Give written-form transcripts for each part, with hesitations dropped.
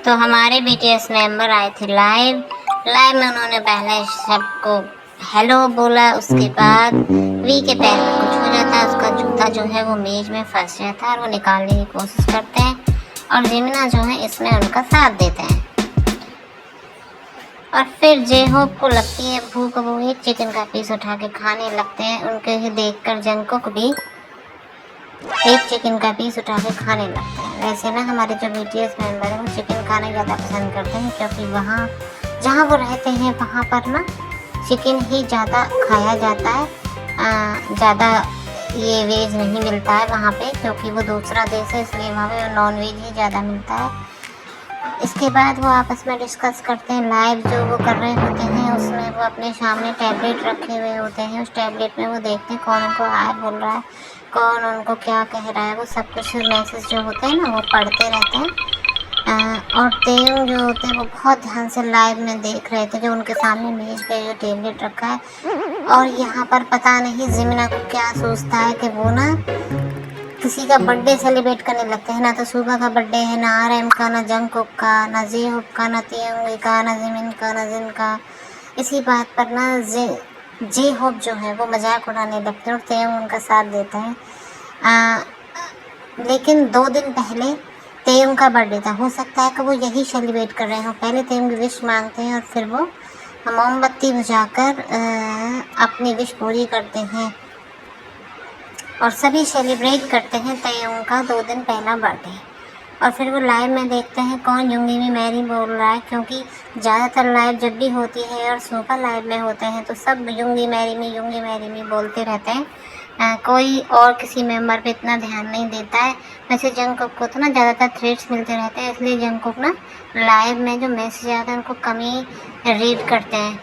तो हमारे BTS member आए थे लाइव में उन्होंने पहले सबको हेलो बोला। उसके बाद वी के पैर में कुछ हो जाता है, उसका जूता जो है वो मेज में फंस जाता है और वो निकालने की कोशिश करते हैं और जिमिना जो है इसमें उनका साथ देते हैं। और फिर जे-होप को लगती है भूख, वो एक चिकन का पीस उठा के खाने लगते हैं। उनके ही देखकर जंगकुक भी एक चिकन का पीस उठा के खाने लगते हैं। वैसे ना हमारे जो बीटीएस मेंबर हैं वो चिकन खाना ज़्यादा पसंद करते हैं, क्योंकि वहाँ जहाँ वो रहते हैं वहाँ पर ना चिकन ही ज़्यादा खाया जाता है। ज़्यादा ये वेज नहीं मिलता है वहाँ पे, क्योंकि वो दूसरा देश है, इसलिए वहाँ पे नॉन वेज ही ज़्यादा मिलता है। इसके बाद वो आपस में डिस्कस करते हैं। लाइव जो वो कर रहे होते हैं उसमें वो अपने सामने टैबलेट रखे हुए होते हैं। उस टैबलेट में वो देखते हैं कौन उनको हाय बोल रहा है, कौन उनको क्या कह रहा है। वो सब कुछ मैसेज जो होते हैं ना वो पढ़ते रहते हैं। और तेयू जो होते हैं वो बहुत ध्यान से लाइव में देख रहे थे जो उनके सामने मेज पे जो टैबलेट रखा है। और यहाँ पर पता नहीं जिमिना को क्या सोचता है कि वो ना किसी का बर्थडे सेलिब्रेट करने लगते हैं। ना तो सुबह का बर्थडे है, ना RM का, ना जंगकुक का, ना जे-होप का, ना तेयंग का, ना जिमिन का, ना जिन का। इसी बात पर ना जे-होप जो है वो मजाक उड़ाने लगते हैं और तेयंग उनका साथ देते हैं। लेकिन 2 दिन पहले तेयंग का बर्थडे था, हो सकता है कि वो यही सेलिब्रेट कर रहे हो। पहले तेयंग विश मांगते हैं और फिर वो मोमबत्ती बुझाकर अपनी विश पूरी करते हैं और सभी सेलिब्रेट करते हैं तेयंग का 2 दिन पहला बर्थडे। और फिर वो लाइव में देखते हैं कौन युंगी में मैरी बोल रहा है, क्योंकि ज़्यादातर लाइव जब भी होती है और सुपर लाइव में होते हैं तो सब युंगी मैरी में बोलते रहते हैं। कोई और किसी मेंबर पे इतना ध्यान नहीं देता है। वैसे जंगकुक को तो ना ज़्यादातर थ्रेड्स मिलते रहते हैं, इसलिए जंगकुक ना लाइव में जो मैसेज आता है उनको कम ही रीड करते हैं।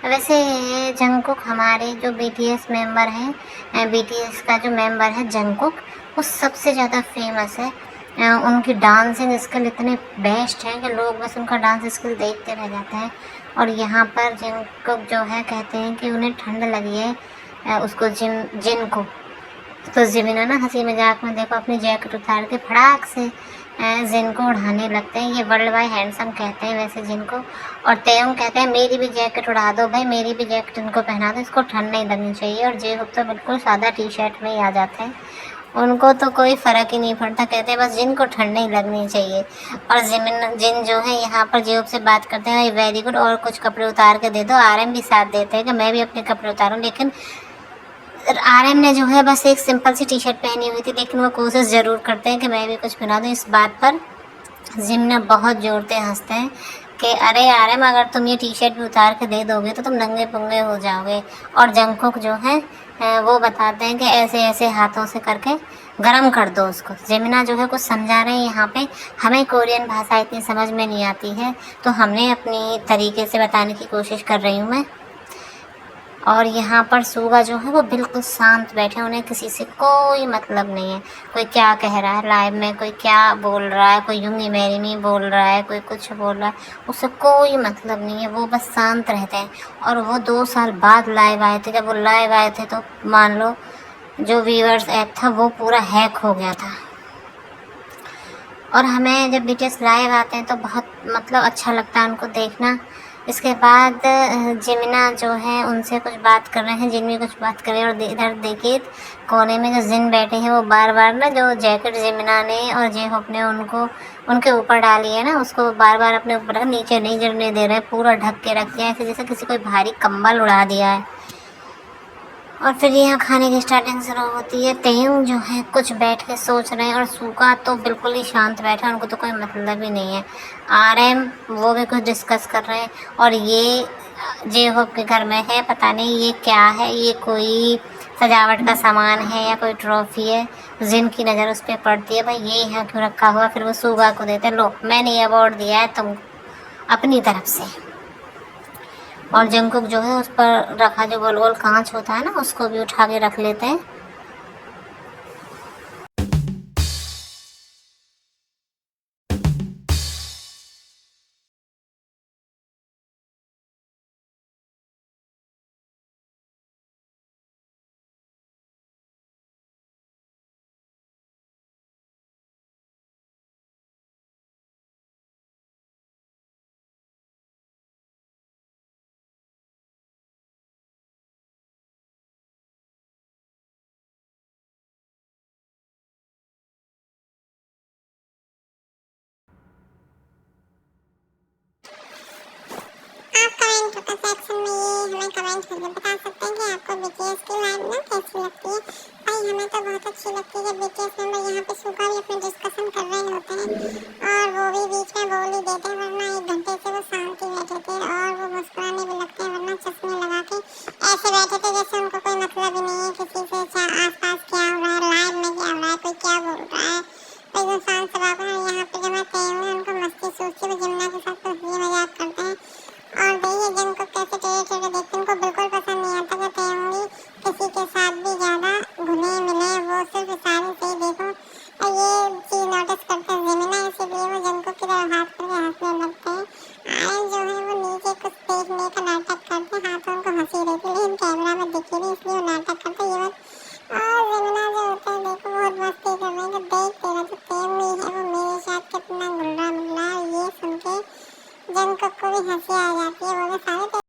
वैसे जंगकुक हमारे जो बीटीएस मेंबर हैं, बीटीएस का जो मेंबर है जंगकुक, वो सबसे ज़्यादा फेमस है। उनकी डांसिंग स्किल इतने बेस्ट हैं कि लोग बस उनका डांस स्किल देखते रह जाते हैं। और यहाँ पर जंगकुक जो है कहते हैं कि उन्हें ठंड लगी है, उसको जिन को। तो जिमिना ना हंसी मजाक में देखो अपनी जैकेट उतार के फटाक से जिन को उड़ाने लगते हैं। ये वर्ल्ड वाइड हैंडसम कहते हैं वैसे जिन को। और तेयंग कहते हैं मेरी भी जैकेट उड़ा दो भाई, मेरी भी जैकेट इनको पहना दो, इसको ठंड नहीं लगनी चाहिए। और जे-होप तो बिल्कुल सादा टी-शर्ट में ही आ जाते हैं, उनको तो कोई फ़र्क ही नहीं पड़ता, कहते हैं बस जिन को ठंड नहीं लगनी चाहिए। और जिन जो है यहाँ पर जे-होप से बात करते हैं वेरी गुड, और कुछ कपड़े उतार के दे दो। RM भी साथ देते हैं कि मैं भी अपने कपड़े उतारूँ, लेकिन RM ने जो है बस एक सिंपल सी टी-शर्ट पहनी हुई थी, लेकिन वो कोशिश ज़रूर करते हैं कि मैं भी कुछ पहना दूँ। इस बात पर जिमिना बहुत जोरते हंसते हैं कि अरे RM अगर तुम ये टी-शर्ट भी उतार के दे दोगे तो तुम नंगे पुंगे हो जाओगे। और जंगकुक जो है वो बताते हैं कि ऐसे ऐसे हाथों से करके गरम कर दो उसको। जिमिना जो है कुछ समझा रहे हैं यहाँ पे। हमें कोरियन भाषा इतनी समझ में नहीं आती है, तो हमने अपनी तरीके से बताने की कोशिश कर रही हूँ मैं। और यहाँ पर सुगा जो है वो बिल्कुल शांत बैठे, उन्हें किसी से कोई मतलब नहीं है। कोई क्या कह रहा है लाइव में, कोई क्या बोल रहा है, कोई युंगी मैरी में बोल रहा है, कोई कुछ बोल रहा है, उससे कोई मतलब नहीं है। वो बस शांत रहते हैं। और वो 2 साल बाद लाइव आए थे। जब वो लाइव आए थे तो मान लो जो व्यूअर्स ऐप था वो पूरा हैक हो गया था। और हमें जब बीटीएस लाइव आते हैं तो बहुत मतलब अच्छा लगता है उनको देखना। इसके बाद जिमिना जो है उनसे कुछ बात कर रहे हैं, जिन भी कुछ बात कर रहे हैं। और इधर देखिए कोने में जो जिन बैठे हैं वो बार बार ना जो जैकेट जिमिना ने और जे-होप ने उनको उनके ऊपर डाली है ना, उसको बार बार अपने ऊपर नीचे नहीं गिरने दे रहे हैं, पूरा ढक के रख दिया है, ऐसे जैसे किसी कोई भारी कंबल उड़ा दिया है। और फिर यहाँ खाने की स्टार्टिंग शुरू होती है। तेयंग जो है कुछ बैठ के सोच रहे हैं और सुगा तो बिल्कुल ही शांत बैठा है, उनको तो कोई मतलब ही नहीं है। RM वो भी कुछ डिस्कस कर रहे हैं। और ये जे-होप के घर में है, पता नहीं ये क्या है, ये कोई सजावट का सामान है या कोई ट्रॉफी है। जिन की नज़र उस पर पड़ती है, भाई ये यहाँ क्यों रखा हुआ। फिर वो सुगा को देते हैं, लो मैंने ये अवार्ड दिया है तुम अपनी तरफ से। और जंगकुक जो है उस पर रखा जो गोल गोल कांच होता है ना, उसको भी उठा के रख लेते हैं। हमें कमेंट करके बता सकते हैं कि आपको बीटीएस की लाइव ना कैसी लगती है। भाई हमें तो बहुत अच्छी लगती है जब बीटीएस मेंबर यहाँ पे सुबह भी अपने डिस्कशन कर रहे होते हैं और वो भी बीच में बोल ही देते हैं, वरना 1 घंटे से वो शांति बैठे थे और वो मुस्कुराने भी लगते हैं, वरना चश्मे लगा के ऐसे बैठे थे जैसे उनको कोई मतलब ही नहीं है किसी से आसपास क्या हो रहा है, लाइव में क्या हो रहा है, कोई क्या बोल रहा है। एकदम शांत स्वभाव का। यहाँ पे जब आते हैं उनको मस्ती सूझती है, वो जमुना के साथ तो हंसी मजाक करते हैं और देखिए जंग को कैसे टेढ़े टेढ़े देखते हैं, उनको बिल्कुल पसंद नहीं आता कि होंगी किसी के साथ भी ज्यादा घुले मिले, वो सिर्फ इशारे से ही देखो और ये चीज नोटिस करते हैं जमुना, इसीलिए वो जंग की तरफ हाथ करके हंसने लगते हैं। आयन जो है वो नीचे कुछ देखने का नाटक करते हैं, हाथों उनको हंसी रहती है लेकिन कैमरा में दिखी नहीं इसलिए वो नाटक करते ये बात। और जमुना जो होता है देखो बहुत मस्ती कर रहे हैं कि देख तेरा जो प्रेमी है वो मेरे साथ कितना गुल्ला मुल्ला, ये सुन के जंग को भी हंसी आ जाती है, बोले सारे